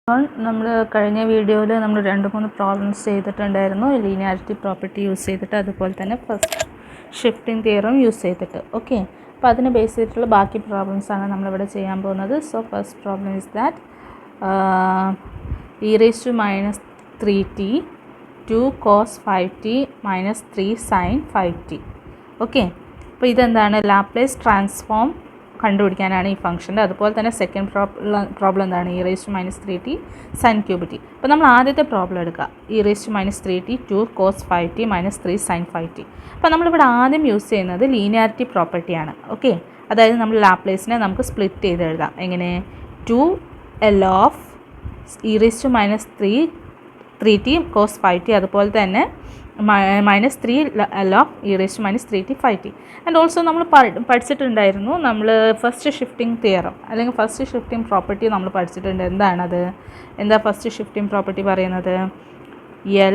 നമ്മൾ കഴിഞ്ഞ വീഡിയോയിൽ നമ്മൾ 2-3 പ്രോബ്ലംസ് ചെയ്തിട്ടുണ്ടായിരുന്നു ലീനിയാരിറ്റി പ്രോപ്പർട്ടി യൂസ് ചെയ്തിട്ട്, അതുപോലെ തന്നെ ഫസ്റ്റ് ഷിഫ്റ്റിംഗ് തിയറം യൂസ് ചെയ്തിട്ട്. ഓക്കെ, അപ്പോൾ അതിന് ബേസ് ചെയ്തിട്ടുള്ള ബാക്കി പ്രോബ്ലംസാണ് നമ്മളിവിടെ ചെയ്യാൻ പോകുന്നത്. So first problem is that e⁻³ 2 cos 5t minus 3 sin 5t. Okay, അപ്പോൾ ഇതെന്താണ്? ലാപ്ലേസ് ട്രാൻസ്ഫോം കണ്ടുപിടിക്കാനാണ് ഈ ഫംഗ്ഷൻ്റെ. അതുപോലെ തന്നെ സെക്കൻഡ് പ്രോബ്ലം എന്താണ്? e⁻³ sin cube t. അപ്പോൾ നമ്മൾ ആദ്യത്തെ പ്രോബ്ലം എടുക്കുക. e⁻³ 2 cos 5t minus 3 sin 5t. അപ്പോൾ നമ്മളിവിടെ ആദ്യം യൂസ് ചെയ്യുന്നത് ലീനിയാരിറ്റി പ്രോപ്പർട്ടിയാണ്. ഓക്കെ, അതായത് നമ്മൾ ലാപ്ലേസിനെ നമുക്ക് സ്പ്ലിറ്റ് ചെയ്ത് എഴുതാം. എങ്ങനെ? 2l of e⁻³ cos 5t, അതുപോലെ തന്നെ -3l of e⁻³ 5t. And also നമ്മൾ പഠിച്ചിട്ടുണ്ടായിരുന്നു, നമ്മൾ ഫസ്റ്റ് ഷിഫ്റ്റിംഗ് തിയറം അല്ലെങ്കിൽ ഫസ്റ്റ് ഷിഫ്റ്റിംഗ് പ്രോപ്പർട്ടി നമ്മൾ പഠിച്ചിട്ടുണ്ട്. എന്താണത്? എന്താ ഫസ്റ്റ് ഷിഫ്റ്റിംഗ് പ്രോപ്പർട്ടി പറയുന്നത്?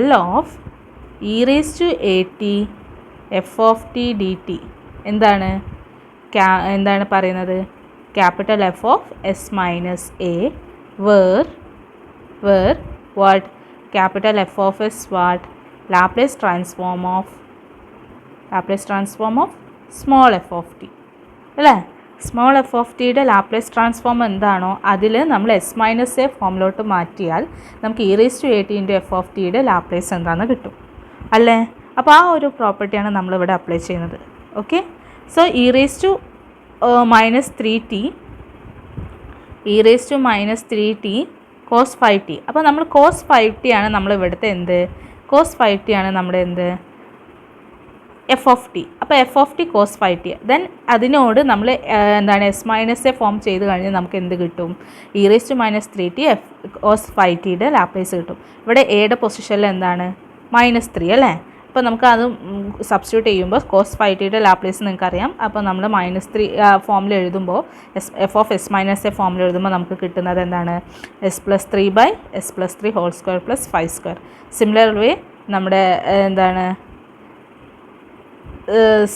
l of e⁻at f of t dt എന്താണ് പറയുന്നത്? Capital F of s minus a where what? Capital F of s what? Laplace transform of small f of t അല്ലേ? Small F of ടിയുടെ Laplace transform എന്താണോ അതിൽ നമ്മൾ S minus A ഫോമിലോട്ട് മാറ്റിയാൽ നമുക്ക് e⁻at f of tയുടെ Laplace എന്താണെന്ന് കിട്ടും അല്ലേ? അപ്പോൾ ആ ഒരു പ്രോപ്പർട്ടിയാണ് നമ്മളിവിടെ അപ്ലൈ ചെയ്യുന്നത്. Okay, so e⁻³ cos 5t. അപ്പോൾ നമ്മൾ cos 5t ആണ് നമ്മൾ ഇവിടുത്തെ എന്ത്? cos 5t ആണ് നമ്മുടെ എന്ത്? F of T. അപ്പോൾ F of T cos 5t. Then അതിനോട് നമ്മൾ എന്താണ് എസ് മൈനസ് എ ഫോം ചെയ്ത് കഴിഞ്ഞാൽ നമുക്ക് എന്ത് കിട്ടും? e⁻³ cos 5tയുടെ ലാപ്ലേസ് കിട്ടും. ഇവിടെ എയുടെ പൊസിഷനിൽ എന്താണ്? -3 അല്ലേ? അപ്പോൾ നമുക്ക് അത് സബ്സ്റ്റിറ്റ്യൂട്ട് ചെയ്യുമ്പോൾ cos 5tയുടെ ലാപ്ലേസ് നിങ്ങൾക്കറിയാം. അപ്പോൾ നമ്മൾ -3 ഫോമിൽ എഴുതുമ്പോൾ F of S minus A ഫോമിൽ എഴുതുമ്പോൾ നമുക്ക് കിട്ടുന്നത് എന്താണ്? s+3/s+3² + 5². സിമിലർ വേ നമ്മുടെ എന്താണ്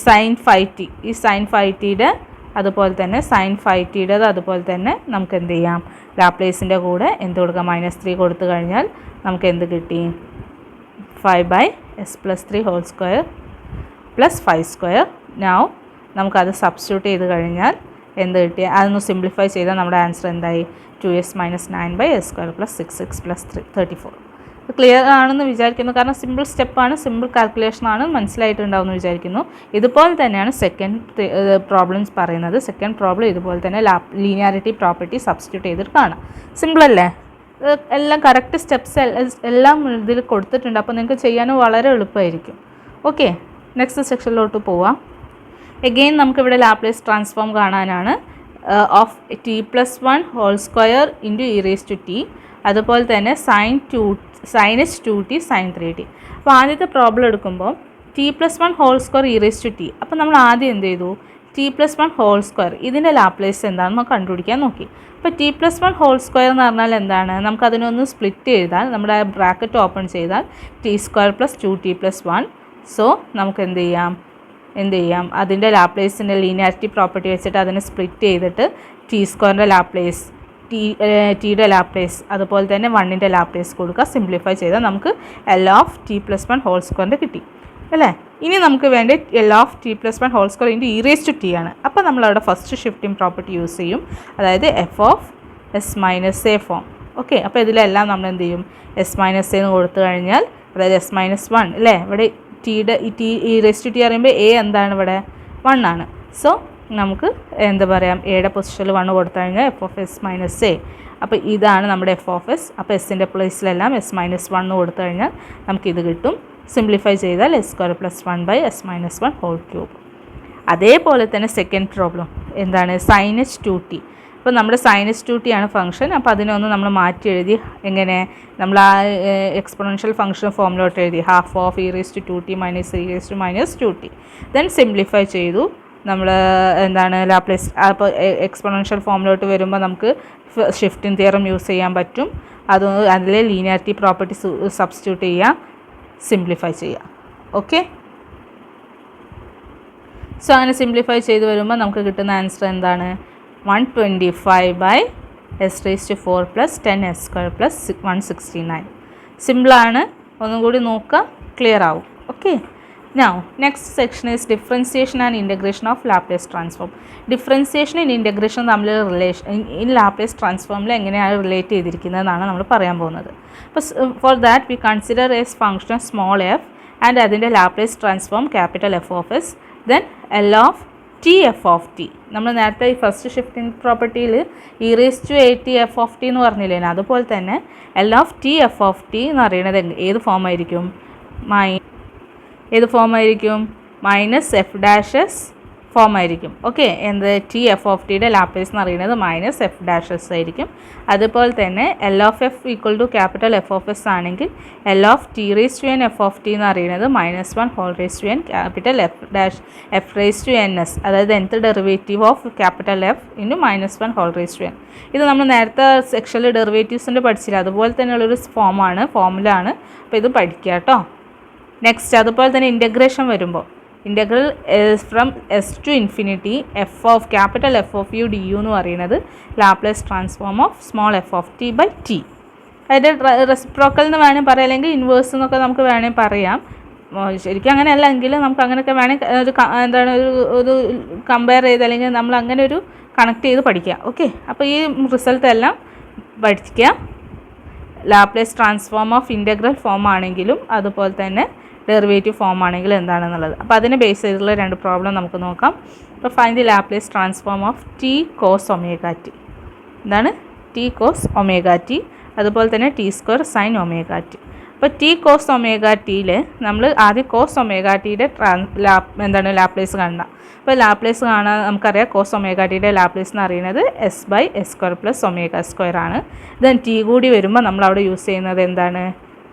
sin 5t, ഈ sin 5tയുടെ അതുപോലെ തന്നെ sin 5tയുടേത് അതുപോലെ തന്നെ നമുക്ക് എന്ത് ചെയ്യാം? ലാപ്ലേസിൻ്റെ കൂടെ എന്ത് കൊടുക്കാം? -3 കൊടുത്തു കഴിഞ്ഞാൽ നമുക്ക് എന്ത് കിട്ടി? 5/s+3² + 5². നൗ നമുക്കത് സബ്സ്റ്റിറ്റ്യൂട്ട് ചെയ്ത് കഴിഞ്ഞാൽ എന്ത് കിട്ടി? അതൊന്ന് സിംപ്ലിഫൈ ചെയ്താൽ നമ്മുടെ ആൻസർ എന്തായി? 2s - 9/s² + 6x + 34. ക്ലിയർ ആണെന്ന് വിചാരിക്കുന്നു, കാരണം സിമ്പിൾ സ്റ്റെപ്പാണ്, സിമ്പിൾ കാൽക്കുലേഷനാണ്, മനസ്സിലായിട്ടുണ്ടാവുമെന്ന് വിചാരിക്കുന്നു. ഇതുപോലെ തന്നെയാണ് സെക്കൻഡ് പ്രോബ്ലംസ് പറയുന്നത്. സെക്കൻഡ് പ്രോബ്ലം ഇതുപോലെ തന്നെ ലീനിയാരിറ്റി പ്രോപ്പർട്ടി സബ്സ്റ്റിറ്റ്യൂട്ട് ചെയ്തിട്ട് കാണാം. സിമ്പിളല്ലേ? എല്ലാം കറക്റ്റ് സ്റ്റെപ്സ് എല്ലാം ഇതിൽ കൊടുത്തിട്ടുണ്ട്. അപ്പോൾ നിങ്ങൾക്ക് ചെയ്യാനും വളരെ എളുപ്പമായിരിക്കും. ഓക്കെ, നെക്സ്റ്റ് സെക്ഷനിലോട്ട് പോവാം. എഗെയിൻ നമുക്കിവിടെ ലാപ്ലേസ് ട്രാൻസ്ഫോം കാണാനാണ്. ഓഫ് t+1² × e⁻t, അതുപോലെ തന്നെ sin h2t sin 3t. അപ്പോൾ ആദ്യത്തെ പ്രോബ്ലം എടുക്കുമ്പോൾ t+1² e⁻t. അപ്പോൾ നമ്മൾ ആദ്യം എന്ത് ചെയ്തു? t+1² ഇതിൻ്റെ ലാപ്ലേസ് എന്താണെന്ന് കണ്ടുപിടിക്കാൻ നോക്കി. അപ്പോൾ t+1² എന്ന് പറഞ്ഞാൽ എന്താണ്? നമുക്കതിനൊന്ന് സ്പ്ലിറ്റ് ചെയ്താൽ, നമ്മുടെ ബ്രാക്കറ്റ് ഓപ്പൺ ചെയ്താൽ t² + 2t + 1. സോ നമുക്ക് എന്ത് ചെയ്യാം? അതിൻ്റെ ലാപ്ലേസിൻ്റെ ലീനിയാരിറ്റി പ്രോപ്പർട്ടി വെച്ചിട്ട് അതിനെ സ്പ്ലിറ്റ് ചെയ്തിട്ട് t² ലാപ്ലേസ്, ടിയുടെ ലാപ്ലേസ് അതുപോലെ തന്നെ 1ൻ്റെ ലാപ്ലേസ് കൊടുക്കുക. സിംപ്ലിഫൈ ചെയ്താൽ നമുക്ക് l ഓഫ് t+1² കിട്ടി അല്ലേ? ഇനി നമുക്ക് വേണ്ട l ഓഫ് t+1² × e⁻t ആണ്. അപ്പോൾ നമ്മളവിടെ ഫസ്റ്റ് ഷിഫ്റ്റിംഗ് പ്രോപ്പർട്ടി യൂസ് ചെയ്യും, അതായത് f of s minus A form. Okay, അപ്പോൾ ഇതിലെല്ലാം നമ്മൾ എന്ത് ചെയ്യും? s മൈനസ് എന്ന് കൊടുത്തു കഴിഞ്ഞാൽ, അതായത് s-1 അല്ലേ? ഇവിടെ e⁻t പറയുമ്പോൾ a എന്താണ്? ഇവിടെ 1 ആണ്. സോ നമുക്ക് എന്താ പറയാം? എയുടെ പൊസിഷനിൽ 1 കൊടുത്തു കഴിഞ്ഞാൽ f of s minus A. അപ്പോൾ ഇതാണ് നമ്മുടെ f ഓഫ് s. അപ്പോൾ എസിൻ്റെ പ്ലേസിലെല്ലാം s-1 കൊടുത്തു കഴിഞ്ഞാൽ നമുക്കിത് കിട്ടും. സിംപ്ലിഫൈ ചെയ്താൽ s² + 1/s-1³ അതേപോലെ തന്നെ സെക്കൻഡ് പ്രോബ്ലം എന്താണ്? sin h2t. അപ്പോൾ നമ്മുടെ sin h2t ആണ് ഫംഗ്ഷൻ. അപ്പോൾ അതിനൊന്ന് നമ്മൾ മാറ്റി എഴുതി. എങ്ങനെ? നമ്മൾ ആ എക്സ്പോണൻഷ്യൽ ഫംഗ്ഷൻ ഫോമിലോട്ട് എഴുതി. ½ of e⁻2t - e⁻2t. Then simplify ചെയ്തു. നമ്മൾ എന്താണ് ലാപ്ലേസ്, അപ്പോൾ എക്സ്പോണൻഷ്യൽ ഫോമിലോട്ട് വരുമ്പോൾ നമുക്ക് ഷിഫ്റ്റിംഗ് തിയറം യൂസ് ചെയ്യാൻ പറ്റും. അതിലെ ലീനിയാരിറ്റി പ്രോപ്പർട്ടി സബ്സ്റ്റിറ്റ്യൂട്ട് ചെയ്യുക, സിംപ്ലിഫൈ ചെയ്യുക. ഓക്കെ, സോ അങ്ങനെ സിംപ്ലിഫൈ ചെയ്ത് വരുമ്പോൾ നമുക്ക് കിട്ടുന്ന ആൻസർ എന്താണ്? 125/2 S raise to 4 plus 10 S square plus 169. സിമ്പിളാണ്, ഒന്നും കൂടി നോക്കുക, ക്ലിയർ ആവും. Okay. Now, next section is differentiation and integration of Laplace transform. Differentiation and integration തമ്മിൽ റിലേഷൻ ഇൻ ലാപ്ലേസ് ട്രാൻസ്ഫോമിൽ എങ്ങനെയാണ് റിലേറ്റ് ചെയ്തിരിക്കുന്നതെന്നാണ് നമ്മൾ പറയാൻ പോകുന്നത്. അപ്പോൾ for that we consider S function small F and അതിൻ്റെ Laplace transform capital F of S, then L of T F of T. നമ്മൾ നേരത്തെ ഈ ഫസ്റ്റ് ഷിഫ്റ്റിംഗ് പ്രോപ്പർട്ടിയിൽ E raise to A T F of T എന്ന് പറഞ്ഞില്ലേ, അതുപോലെ തന്നെ L of T F of T എന്ന് പറയുന്നത് ഏത് ഫോം ആയിരിക്കും? ഏത് ഫോം ആയിരിക്കും? മൈനസ് എഫ് ഡാഷസ് ഫോം ആയിരിക്കും. ഓക്കെ. എന്ത്? ടി എഫ് ഓഫ് ടിയുടെ ലാപ്ലേസ് എന്ന് പറയുന്നത് മൈനസ് എഫ് ഡാഷസ് ആയിരിക്കും. അതുപോലെ തന്നെ L of F equal to capital F of S ആണെങ്കിൽ L of T raise to N F of T എന്ന് പറയുന്നത് -1 whole raise to N capital F dash F raise to N S, അതായത് nth derivative of capital F into -1 whole raise to N. ഇത് നമ്മൾ നേരത്തെ സെക്ഷനിൽ ഡെറിവേറ്റീവ്സിൻ്റെ പഠിച്ചില്ല, അതുപോലെ തന്നെയുള്ളൊരു ഫോമുലാണ്. അപ്പോൾ ഇത് പഠിക്കുക കേട്ടോ. നെക്സ്റ്റ് അതുപോലെ തന്നെ ഇൻ്റഗ്രേഷൻ വരുമ്പോൾ integral from S to infinity F of capital F of U D U എന്ന് പറയുന്നത് Laplace transform of small F of T by T. അതിൻ്റെ റെസിപ്രോക്കൽ എന്ന് വേണമെങ്കിൽ പറയാം, അല്ലെങ്കിൽ ഇൻവേഴ്സ് എന്നൊക്കെ നമുക്ക് വേണമെങ്കിൽ പറയാം. ശരിക്കും അങ്ങനെയല്ല എങ്കിലും നമുക്ക് അങ്ങനെയൊക്കെ വേണമെങ്കിൽ ഒരു കമ്പയർ ചെയ്ത് അല്ലെങ്കിൽ നമ്മൾ അങ്ങനെ ഒരു കണക്ട് ചെയ്ത് പഠിക്കുക. ഓക്കെ. അപ്പോൾ ഈ റിസൾട്ട് എല്ലാം പഠിക്കുക. Laplace transform of integral form ആണെങ്കിലും അതുപോലെ തന്നെ ഡെറിവേറ്റീവ് ഫോം ആണെങ്കിലും എന്താണെന്നുള്ളത്. അപ്പോൾ അതിനെ ബേസ് ചെയ്തിട്ടുള്ള 2 പ്രോബ്ലം നമുക്ക് നോക്കാം. അപ്പോൾ find the Laplace transform of T cos omega T. എന്താണ്? ടി കോസ് ഒമേഗ ടി, അതുപോലെ തന്നെ T square sine omega T. അപ്പോൾ ടി കോസ് ഒമേഗ ടിയിൽ നമ്മൾ ആദ്യം കോസ് ഒമേഗ ടിയുടെ ലാപ്ലേസ് കാണണം. അപ്പോൾ ലാപ്ലേസ് കാണാൻ നമുക്കറിയാം കോസ് ഒമേഗ ടിയുടെ ലാപ്ലേസ് എന്ന് പറയുന്നത് S by S square plus omega square ആണ്. ദെൻ ടി കൂടി വരുമ്പോൾ നമ്മൾ അവിടെ യൂസ് ചെയ്യുന്നത് എന്താണ്?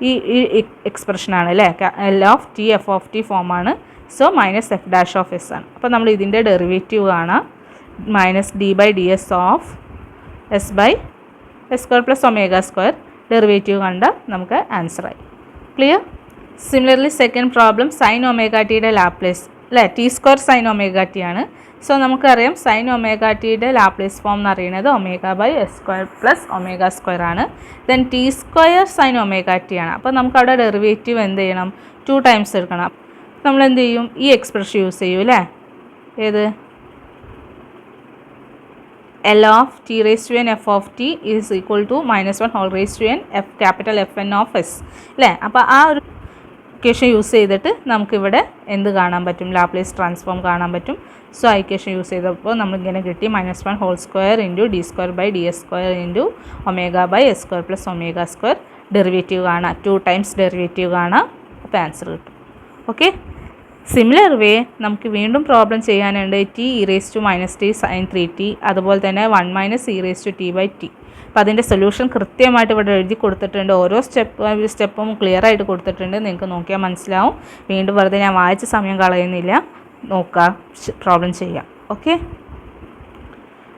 ഈ എക്സ്പ്രഷനാണ് അല്ലേ, L of T F of T ഫോമാണ്. So minus F dash of S ആണ്. അപ്പോൾ നമ്മൾ ഇതിൻ്റെ ഡെറിവേറ്റീവ് കാണാം, minus D by D S of S by S square plus omega square. Derivative കണ്ടാൽ നമുക്ക് ആൻസറായി. Clear? Similarly second problem sine omega ടിയുടെ ലാപ്ലേസ് അല്ലേ, T square sine omega T ആണ്. സോ നമുക്കറിയാം സൈൻ ഒമേഗ ടിയുടെ ലാപ്ലേസ് ഫോം എന്ന് പറയുന്നത് omega by S square plus omega square ആണ്. Then T square sine omega T ആണ്. അപ്പോൾ നമുക്കവിടെ ഡെറിവേറ്റീവ് എന്ത് ചെയ്യണം? 2 ടൈംസ് എടുക്കണം. നമ്മൾ എന്ത് ചെയ്യും? ഈ എക്സ്പ്രഷൻ യൂസ് ചെയ്യും അല്ലേ, ഏത്? L of T raise to N F of T is equal to -1 whole raise to N F capital F N of S അല്ലേ. അപ്പോൾ ആ ഒരു ഇക്വേഷൻ യൂസ് ചെയ്തിട്ട് നമുക്കിവിടെ എന്ത് കാണാൻ പറ്റും? ലാപ്ലേസ് ട്രാൻസ്ഫോം കാണാൻ പറ്റും. സോ ആ ഇക്വേഷൻ യൂസ് ചെയ്തപ്പോൾ നമ്മളിങ്ങനെ കിട്ടി -1 whole square into D square by D S square into omega by S square plus omega square. Derivative കാണാം, 2 ടൈംസ് ഡെറിവേറ്റീവ് കാണാം. അപ്പോൾ ആൻസർ കിട്ടും. ഓക്കെ. സിമിലർ വേ നമുക്ക് വീണ്ടും പ്രോബ്ലം ചെയ്യാനുണ്ട്. T E raise to -t sine 3t, അതുപോലെ തന്നെ 1 - E raise to T by T. അപ്പോൾ അതിൻ്റെ സൊല്യൂഷൻ കൃത്യമായിട്ട് ഇവിടെ എഴുതി കൊടുത്തിട്ടുണ്ട്. ഓരോ സ്റ്റെപ്പും ക്ലിയർ ആയിട്ട് കൊടുത്തിട്ടുണ്ട്. നിങ്ങൾക്ക് നോക്കിയാൽ മനസ്സിലാവും. വീണ്ടും വെറുതെ ഞാൻ വായിച്ച സമയം കളയുന്നില്ല, നോക്കുക, പ്രോബ്ലം ചെയ്യാം. ഓക്കെ.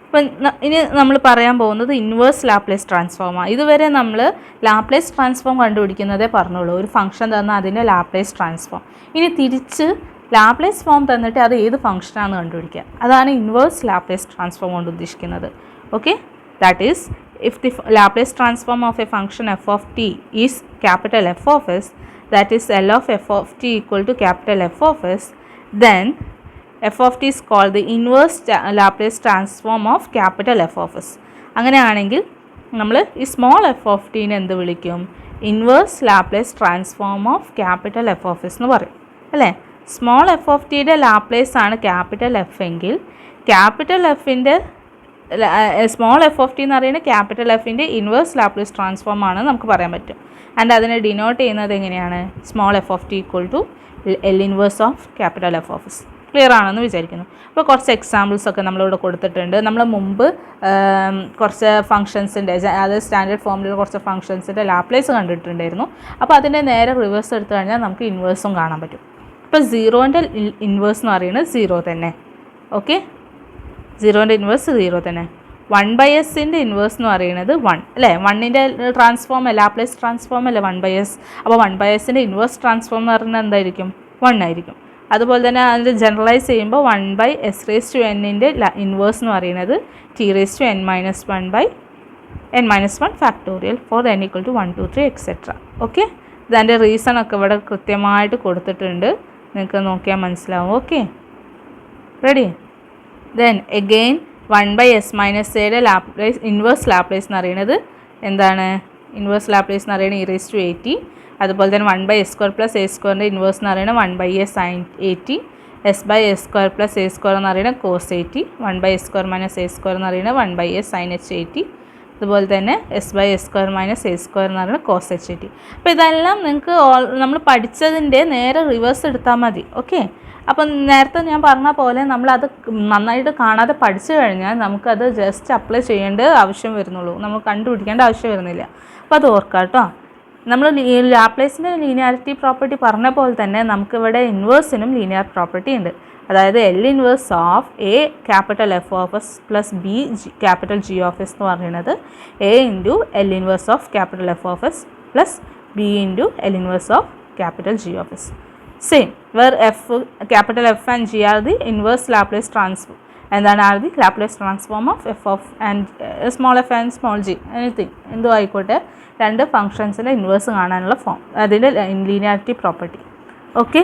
അപ്പം ഇനി നമ്മൾ പറയാൻ പോകുന്നത് ഇൻവേഴ്സ് ലാപ്ലേസ് ട്രാൻസ്ഫോമാണ്. ഇതുവരെ നമ്മൾ ലാപ്ലേസ് ട്രാൻസ്ഫോം കണ്ടുപിടിക്കുന്നതേ പറഞ്ഞുള്ളൂ, ഒരു ഫംഗ്ഷൻ തന്നാൽ അതിൻ്റെ ലാപ്ലേസ് ട്രാൻസ്ഫോം. ഇനി തിരിച്ച് ലാപ്ലേസ് ഫോം തന്നിട്ട് അത് ഏത് ഫംഗ്ഷനാണെന്ന് കണ്ടുപിടിക്കുക. അതാണ് ഇൻവേഴ്സ് ലാപ്ലേസ് ട്രാൻസ്ഫോം കൊണ്ട് ഉദ്ദേശിക്കുന്നത്. Okay. That is if the Laplace transform of a function f of t is capital F of s, that is L of f of t equal to capital F of s, then f of t is called the inverse Laplace transform of capital F of s. അങ്ങനെയാണെങ്കിൽ നമ്മൾ ഈ small F of ടീനെ എന്ത് വിളിക്കും? Inverse Laplace transform of capital F of S എന്ന് പറയും അല്ലേ. Small F of ടിയുടെ Laplace ആണ് ക്യാപിറ്റൽ എഫ് എങ്കിൽ ക്യാപിറ്റൽ എഫിൻ്റെ സ്മോൾ എഫ് ഓഫ് ടി എന്ന് പറയുന്നത് ക്യാപിറ്റൽ എഫിൻ്റെ ഇൻവേഴ്സ് ലാപ്ലേസ് ട്രാൻസ്ഫോം ആണ് നമുക്ക് പറയാൻ പറ്റും. ആൻഡ് അതിനെ ഡിനോട്ട് ചെയ്യുന്നത് എങ്ങനെയാണ്? Small F of T equal to L inverse of capital F of S. Clear ആണെന്ന് വിചാരിക്കുന്നു. അപ്പോൾ കുറച്ച് എക്സാമ്പിൾസൊക്കെ നമ്മളിവിടെ കൊടുത്തിട്ടുണ്ട്. നമ്മൾ മുമ്പ് കുറച്ച് ഫംഗ്ഷൻസിൻ്റെ, അതായത് സ്റ്റാൻഡേർഡ് ഫോമിലുള്ള കുറച്ച് ഫംഗ്ഷൻസിൻ്റെ ലാപ്ലേസ് കണ്ടിട്ടുണ്ടായിരുന്നു. അപ്പോൾ അതിൻ്റെ നേരെ റിവേഴ്സ് എടുത്തു കഴിഞ്ഞാൽ നമുക്ക് ഇൻവേഴ്സും കാണാൻ പറ്റും. അപ്പോൾ സീറോൻ്റെ ഇൻവേഴ്സ് എന്ന് പറയുന്നത് 0 തന്നെ. ഓക്കെ. സീറോൻ്റെ ഇൻവേഴ്സ് 0 തന്നെ. 1/s ഇൻവേഴ്സ് എന്ന് പറയുന്നത് 1 അല്ലേ. 1ൻ്റെ ട്രാൻസ്ഫോം ലാപ്ലേസ് ട്രാൻസ്ഫോം അല്ലേ 1/s. അപ്പോൾ 1/s ഇൻവേഴ്സ് ട്രാൻസ്ഫോം എന്ന് പറയുന്നത് എന്തായിരിക്കും? 1 ആയിരിക്കും. അതുപോലെ തന്നെ അതിൻ്റെ ജനറലൈസ് ചെയ്യുമ്പോൾ 1/s raise to n inverse എന്ന് പറയുന്നത് t raise to n - 1/s n-1 factorial for n equal to 1 2 3 etcetera. Okay, ഇതിൻ്റെ റീസൺ ഒക്കെ ഇവിടെ കൃത്യമായിട്ട് കൊടുത്തിട്ടുണ്ട്, നിങ്ങൾക്ക് നോക്കിയാൽ മനസ്സിലാവും. Okay, ready. Then again 1/s minus എയുടെ ലാപ്ലേസ് ഇൻവേഴ്സ് ലാപ്ലേസ് എന്ന് പറയുന്നത് എന്താണ്? ഇൻവേഴ്സ് ലാപ്ലേസ് എന്ന് പറയുന്നത് e⁻at. അതുപോലെ തന്നെ 1/s² പ്ലസ് a² ഇൻവേഴ്സ് എന്ന് പറയുന്നത് 1/a sin at. s/s² plus a² എന്ന് പറയുന്നത് cos at. 1/s² minus a² എന്ന് പറയുന്നത് 1/a sin hat. അതുപോലെ തന്നെ s/s² മൈനസ് a² എന്ന് പറയുന്നത് cos hat. അപ്പോൾ ഇതെല്ലാം നിങ്ങൾക്ക് നമ്മൾ പഠിച്ചതിൻ്റെ നേരെ റിവേഴ്സ് എടുത്താൽ മതി. ഓക്കെ, അപ്പം നേരത്തെ ഞാൻ പറഞ്ഞ പോലെ നമ്മളത് നന്നായിട്ട് കാണാതെ പഠിച്ചു കഴിഞ്ഞാൽ നമുക്കത് ജസ്റ്റ് അപ്ലൈ ചെയ്യേണ്ട ആവശ്യം വരുന്നുള്ളൂ, നമ്മൾ കണ്ടുപിടിക്കേണ്ട ആവശ്യം വരുന്നില്ല. അപ്പോൾ അത് ഓർക്കാം കേട്ടോ. നമ്മൾ ലാപ്ലേസിൻ്റെ ലീനിയാരിറ്റി പ്രോപ്പർട്ടി പറഞ്ഞ പോലെ തന്നെ നമുക്കിവിടെ ഇൻവേഴ്സിനും ലീനിയർ പ്രോപ്പർട്ടി ഉണ്ട്. അതായത് L inverse of A capital F of S plus B capital G of S എന്ന് പറയുന്നത് A into L inverse of capital F of S plus B into L inverse of capital G of S. Same, where capital F and G are the inverse Laplace transform, and then are the Laplace transform of f of and small f and small g, anything എന്തോ ആയിക്കോട്ടെ, രണ്ട് ഫങ്ഷൻസിൻ്റെ inverse കാണാനുള്ള form, അതിൻ്റെ linearity property. Okay,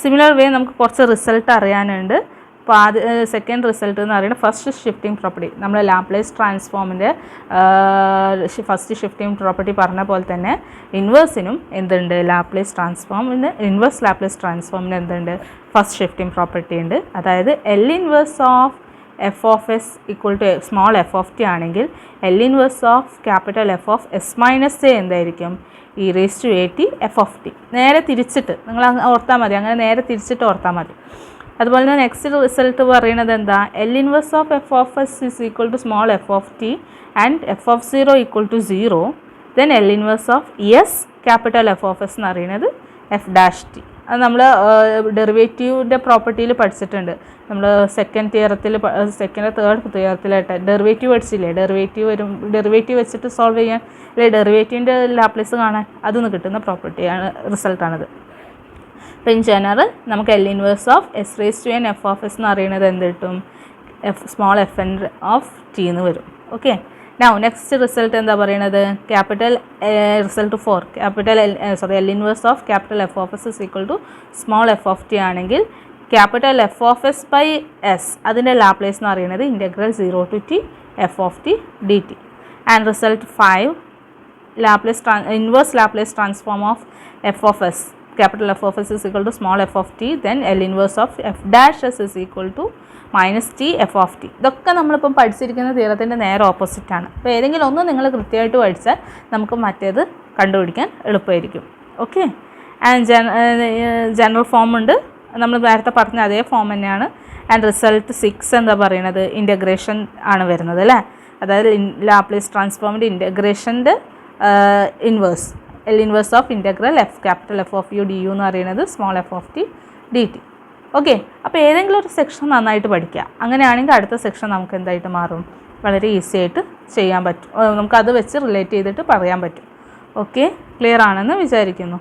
similar way നമുക്ക് കുറച്ച് result അറിയാനുണ്ട്. അപ്പോൾ സെക്കൻഡ് റിസൾട്ട് എന്ന് പറയുന്നത് ഫസ്റ്റ് ഷിഫ്റ്റിംഗ് പ്രോപ്പർട്ടി. നമ്മൾ ലാപ്ലേസ് ട്രാൻസ്ഫോമിൻ്റെ ഫസ്റ്റ് ഷിഫ്റ്റിംഗ് പ്രോപ്പർട്ടി പറഞ്ഞ പോലെ തന്നെ ഇൻവേഴ്സിനും എന്തുണ്ട്? ലാപ്ലേസ് ട്രാൻസ്ഫോമിന് ഇൻവേഴ്സ് ലാപ്ലേസ് ട്രാൻസ്ഫോമിന് എന്തുണ്ട്? ഫസ്റ്റ് ഷിഫ്റ്റിംഗ് പ്രോപ്പർട്ടി ഉണ്ട്. അതായത് L inverse of F of S equal to small F of T ആണെങ്കിൽ L inverse of capital F of S minus A എന്തായിരിക്കും? e⁻at F of T. നേരെ തിരിച്ചിട്ട് നിങ്ങൾ ഓർത്താൽ മതി, അങ്ങനെ നേരെ തിരിച്ചിട്ട് ഓർത്താൽ മതി. അതുപോലെ തന്നെ നെക്സ്റ്റ് റിസൾട്ട് പറയുന്നത് എന്താ? L inverse of F of S is equal to small F of T and F of 0 equal to 0. Then L inverse of S capital F of S എന്ന് പറയുന്നത് എഫ് ഡാഷ് ടി. അത് നമ്മൾ ഡെറിവേറ്റീവിൻ്റെ പ്രോപ്പർട്ടിയിൽ പഠിച്ചിട്ടുണ്ട്. നമ്മൾ second third തിയറത്തിലായിട്ട് derivative പഠിച്ചില്ലേ? Derivative വെച്ചിട്ട് solve ചെയ്യാൻ, അല്ലെ ഡെറിവേറ്റീവിൻ്റെ ലാപ്ലേസ് കാണാൻ, അതൊന്ന് കിട്ടുന്ന പ്രോപ്പർട്ടിയാണ്, റിസൾട്ടാണത്. അപ്പോൾ ഇൻ ജനറൽ നമുക്ക് L inverse of s⁻n F of S എന്ന് പറയുന്നത് എന്ത് കിട്ടും? Small F N of T എന്ന് വരും. ഓക്കെ, നൗ നെക്സ്റ്റ് റിസൾട്ട് എന്താ പറയുന്നത്? Capital result for L inverse of capital F of S is equal to small F of T ആണെങ്കിൽ capital F of S by S അതിൻ്റെ Laplace എന്ന് പറയുന്നത് integral 0 to t F of T D T. And result 5 inverse Laplace transform of F of S capital F of s is equal to small f of t, then L inverse of f dash s is equal to minus t f of t. ഇതൊക്കെ നമ്മളിപ്പം പഠിച്ചിരിക്കുന്ന തിയറത്തിൻ്റെ നേരെ ഓപ്പോസിറ്റാണ്. അപ്പോൾ ഏതെങ്കിലും ഒന്ന് നിങ്ങൾ കൃത്യമായിട്ട് പഠിച്ചാൽ നമുക്ക് മറ്റേത് കണ്ടുപിടിക്കാൻ എളുപ്പമായിരിക്കും. ഓക്കെ, ആൻഡ് ജനറൽ ഫോം ഉണ്ട്, നമ്മൾ നേരത്തെ പറഞ്ഞ അതേ ഫോം തന്നെയാണ്. ആൻഡ് റിസൾട്ട് 6 എന്താ പറയുന്നത്? ഇൻ്റഗ്രേഷൻ ആണ് വരുന്നത് അല്ലേ? അതായത് ലാപ്ലേസ് ട്രാൻസ്ഫോമിൻ്റെ ഇൻ്റഗ്രേഷൻ്റെ inverse L inverse of integral F capital F of U D U എന്ന് പറയുന്നത് small F of T D T. Okay, അപ്പോൾ ഏതെങ്കിലും ഒരു സെക്ഷൻ നന്നായിട്ട് പഠിക്കുക. അങ്ങനെയാണെങ്കിൽ അടുത്ത സെക്ഷൻ നമുക്ക് എന്തായിട്ട് മാറും? വളരെ ഈസി ആയിട്ട് ചെയ്യാൻ പറ്റും, നമുക്കത് വെച്ച് റിലേറ്റ് ചെയ്തിട്ട് പറയാൻ പറ്റും. ഓക്കെ, ക്ലിയർ ആണെന്ന് വിചാരിക്കുന്നു.